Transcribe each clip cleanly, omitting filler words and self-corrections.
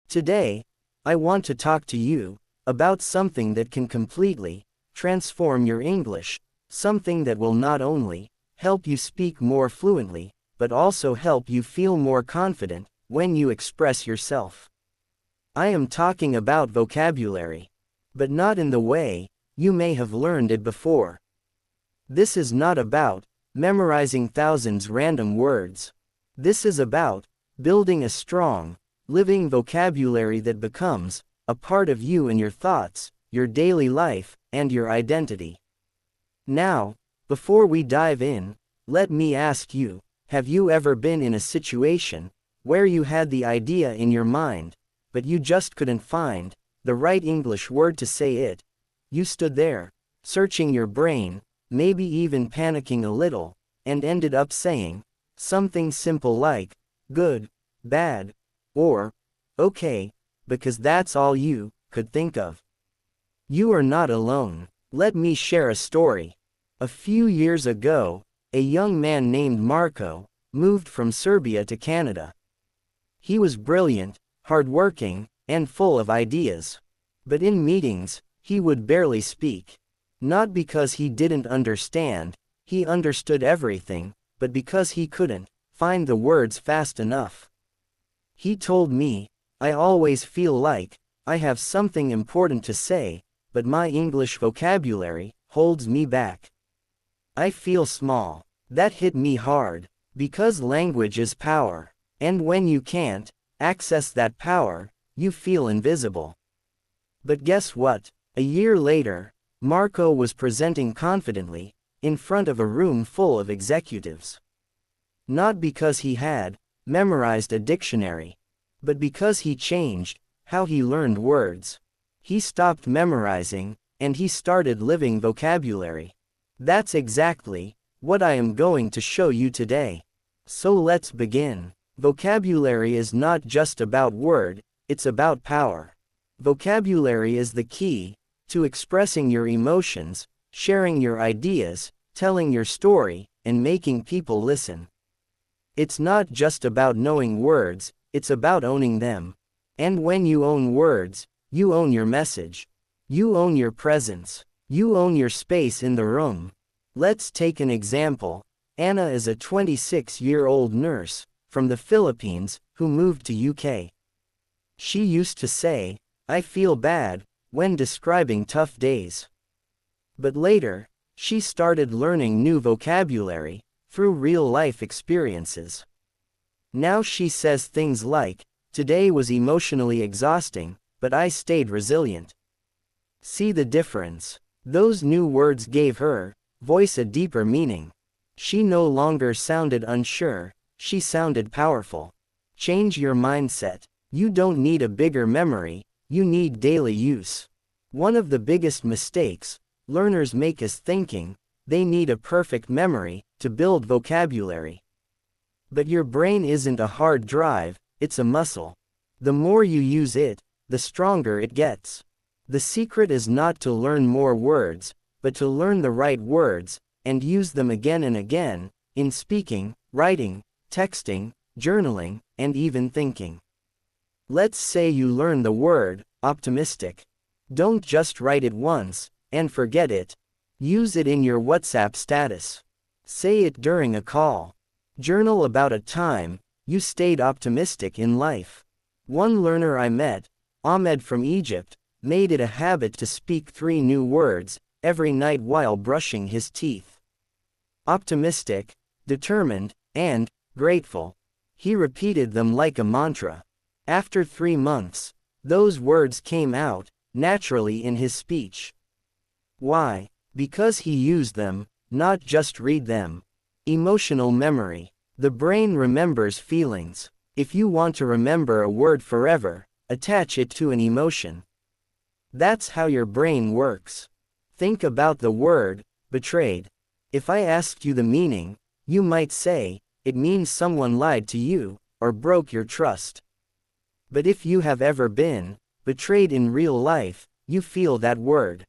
Today, I want to talk to you about something that can completely transform your English, something that will not only help you speak more fluently, but also help you feel more confident when you express yourself. I am talking about vocabulary, but not in the way you may have learned it before. This is not about memorizing thousands random words. This is about building a strong, living vocabulary that becomes a part of you and your thoughts, your daily life, and your identity. Now, before we dive in, let me ask you, have you ever been in a situation where you had the idea in your mind, but you just couldn't find the right English word to say it? You stood there, searching your brain, maybe even panicking a little, and ended up saying something simple like, good, bad, or, okay, because that's all you could think of. You are not alone. Let me share a story. A few years ago, a young man named Marco moved from Serbia to Canada. He was brilliant, hardworking, and full of ideas. But in meetings, he would barely speak. Not because he didn't understand, he understood everything, but because he couldn't find the words fast enough. He told me, I always feel like I have something important to say, but my English vocabulary holds me back. I feel small. That hit me hard, because language is power, and when you can't access that power, you feel invisible. But guess what? A year later, Marco was presenting confidently in front of a room full of executives. Not because he had memorized a dictionary, but because he changed how he learned words. He stopped memorizing, and he started living vocabulary. That's exactly what I am going to show you today. So let's begin. Vocabulary is not just about word, it's about power. Vocabulary is the key to expressing your emotions, sharing your ideas, telling your story, and making people listen. It's not just about knowing words, it's about owning them. And when you own words, you own your message. You own your presence. You own your space in the room. Let's take an example. Anna is a 26-year-old nurse from the Philippines who moved to UK. She used to say, I feel bad, when describing tough days. But later, she started learning new vocabulary through real-life experiences. Now she says things like, today was emotionally exhausting, but I stayed resilient. See the difference? Those new words gave her voice a deeper meaning. She no longer sounded unsure, she sounded powerful. Change your mindset. You don't need a bigger memory, you need daily use. One of the biggest mistakes learners make is thinking they need a perfect memory to build vocabulary. But your brain isn't a hard drive, it's a muscle. The more you use it, the stronger it gets. The secret is not to learn more words, but to learn the right words, and use them again and again, in speaking, writing, texting, journaling, and even thinking. Let's say you learn the word, optimistic. Don't just write it once, and forget it. Use it in your WhatsApp status. Say it during a call. Journal about a time you stayed optimistic in life. One learner I met, Ahmed from Egypt, made it a habit to speak 3 new words every night while brushing his teeth. Optimistic, determined, and grateful. He repeated them like a mantra. After 3 months, those words came out naturally in his speech. Why? Because he used them, not just read them. Emotional memory. The brain remembers feelings. If you want to remember a word forever, attach it to an emotion. That's how your brain works. Think about the word, betrayed. If I asked you the meaning, you might say, it means someone lied to you, or broke your trust. But if you have ever been betrayed in real life, you feel that word.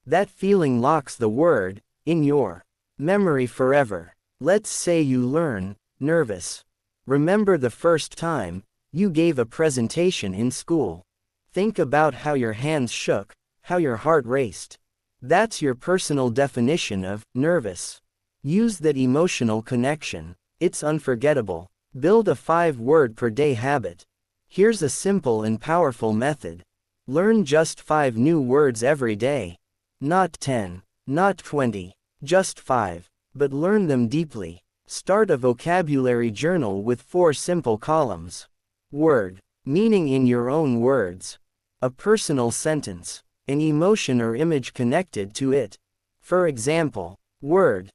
That feeling locks the word in your memory forever. Let's say you learn nervous. Remember the first time You gave a presentation in school. Think about how your hands shook, how your heart raced. That's your personal definition of nervous. Use that emotional connection. It's unforgettable. Build a 5-word per day habit. Here's a simple and powerful method. Learn just 5 new words every day. Not 10, not 20, just 5. But learn them deeply. Start a vocabulary journal with 4 simple columns. Word, meaning in your own words. A personal sentence, an emotion or image connected to it. For example, word,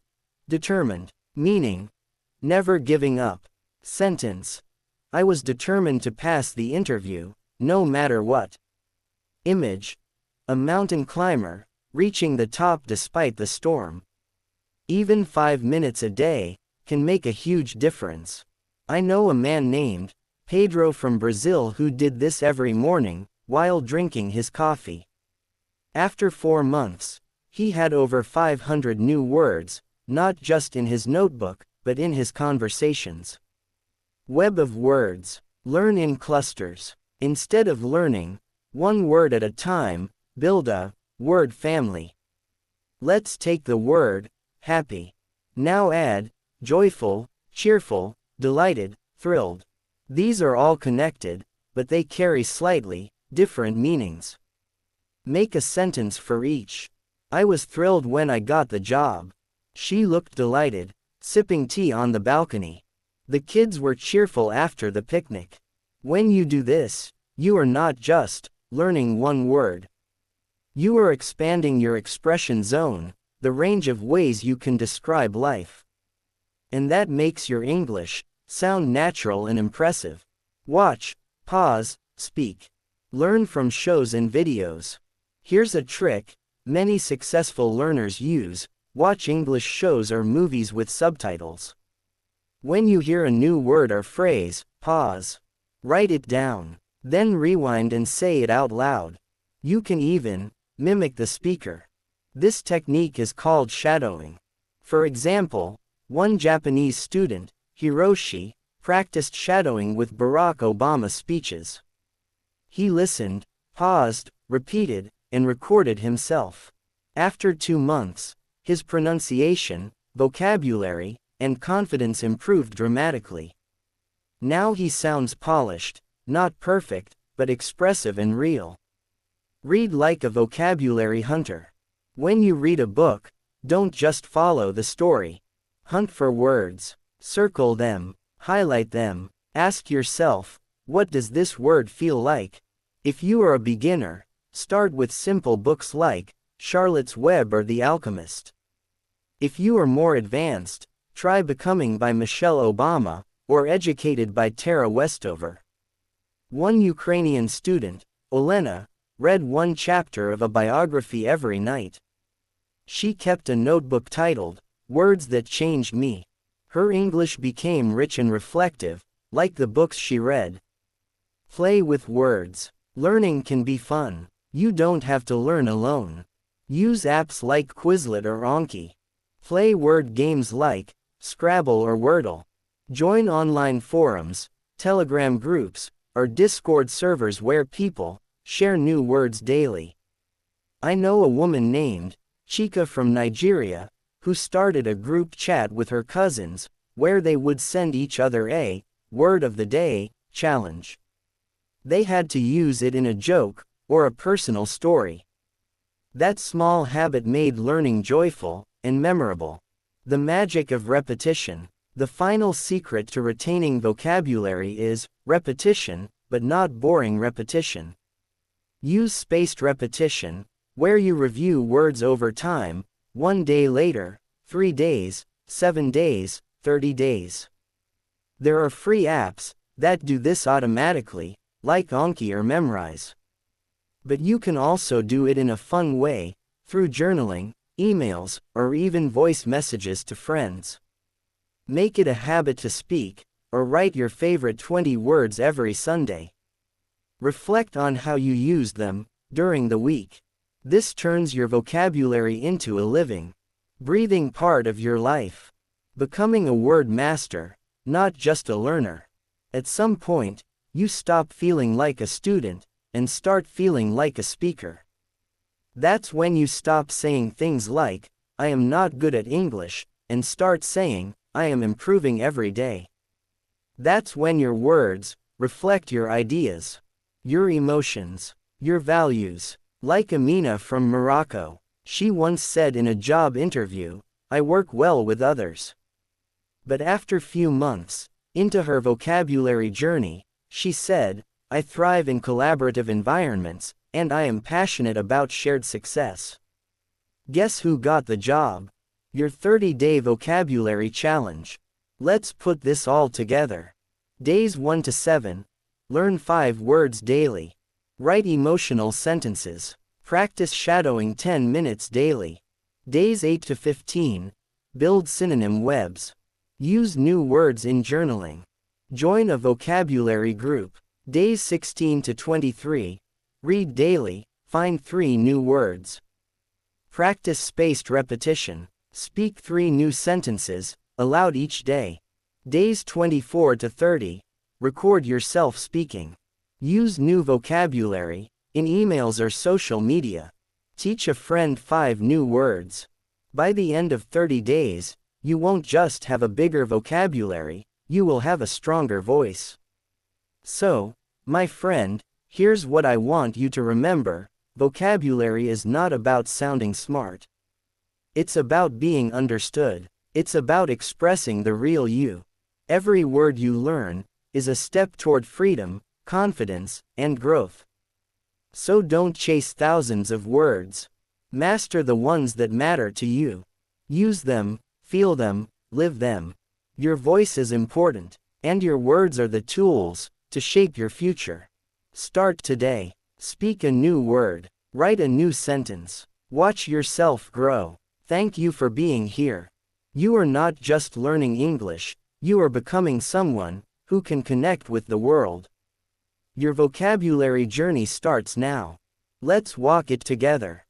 determined, meaning, never giving up. Sentence, I was determined to pass the interview, no matter what. Image, a mountain climber, reaching the top despite the storm. Even 5 minutes a day can make a huge difference. I know a man named Pedro from Brazil who did this every morning, while drinking his coffee. After 4 months, he had over 500 new words, not just in his notebook, but in his conversations. Web of words. Learn in clusters. Instead of learning 1 word at a time, build a word family. Let's take the word happy. Now add joyful, cheerful, delighted, thrilled. These are all connected, but they carry slightly different meanings. Make a sentence for each. I was thrilled when I got the job. She looked delighted, sipping tea on the balcony. The kids were cheerful after the picnic. When you do this, you are not just learning 1 word. You are expanding your expression zone, the range of ways you can describe life. And that makes your English sound natural and impressive. Watch, pause, speak. Learn from shows and videos. Here's a trick many successful learners use. Watch English shows or movies with subtitles. When you hear a new word or phrase, pause. Write it down. Then rewind and say it out loud. You can even mimic the speaker. This technique is called shadowing. For example, one Japanese student, Hiroshi, practiced shadowing with Barack Obama speeches. He listened, paused, repeated, and recorded himself. After 2 months, his pronunciation, vocabulary, and confidence improved dramatically. Now he sounds polished, not perfect, but expressive and real. Read like a vocabulary hunter. When you read a book, don't just follow the story. Hunt for words. Circle them. Highlight them. Ask yourself, what does this word feel like? If you are a beginner, start with simple books like Charlotte's Web or The Alchemist. If you are more advanced, try Becoming by Michelle Obama, or Educated by Tara Westover. One Ukrainian student, Olena, read 1 chapter of a biography every night. She kept a notebook titled, Words That Changed Me. Her English became rich and reflective, like the books she read. Play with words. Learning can be fun. You don't have to learn alone. Use apps like Quizlet or Anki. Play word games like Scrabble or Wordle. Join online forums, Telegram groups, or Discord servers where people share new words daily. I know a woman named Chika from Nigeria, who started a group chat with her cousins, where they would send each other a word of the day challenge. They had to use it in a joke or a personal story. That small habit made learning joyful and memorable. The magic of repetition. The final secret to retaining vocabulary is repetition, but not boring repetition. Use spaced repetition, where you review words over time, 1 day later, 3 days, 7 days, 30 days. There are free apps that do this automatically, like Anki or Memrise. But you can also do it in a fun way, through journaling, emails, or even voice messages to friends. Make it a habit to speak, or write your favorite 20 words every Sunday. Reflect on how you used them during the week. This turns your vocabulary into a living, breathing part of your life. Becoming a word master, not just a learner. At some point, You stop feeling like a student, and start feeling like a speaker. That's when you stop saying things like, I am not good at English, and start saying, I am improving every day. That's when your words reflect your ideas, your emotions, your values. Like Amina from Morocco, she once said in a job interview, I work well with others. But after few months into her vocabulary journey, she said, I thrive in collaborative environments, and I am passionate about shared success. Guess who got the job? Your 30-day vocabulary challenge. Let's put this all together. Days 1 to 7. Learn 5 words daily. Write emotional sentences. Practice shadowing 10 minutes daily. Days 8 to 15. Build synonym webs. Use new words in journaling. Join a vocabulary group. Days 16 to 23. Read daily. Find 3 new words. Practice spaced repetition. Speak 3 new sentences, aloud each day. Days 24 to 30. Record yourself speaking. Use new vocabulary, in emails or social media. Teach a friend 5 new words. By the end of 30 days, you won't just have a bigger vocabulary, you will have a stronger voice. So, my friend, here's what I want you to remember. Vocabulary is not about sounding smart. It's about being understood. It's about expressing the real you. Every word you learn is a step toward freedom, confidence, and growth. So don't chase thousands of words. Master the ones that matter to you. Use them, feel them, live them. Your voice is important, and your words are the tools to shape your future. Start today. Speak a new word. Write a new sentence. Watch yourself grow. Thank you for being here. You are not just learning English, you are becoming someone who can connect with the world. Your vocabulary journey starts now. Let's walk it together.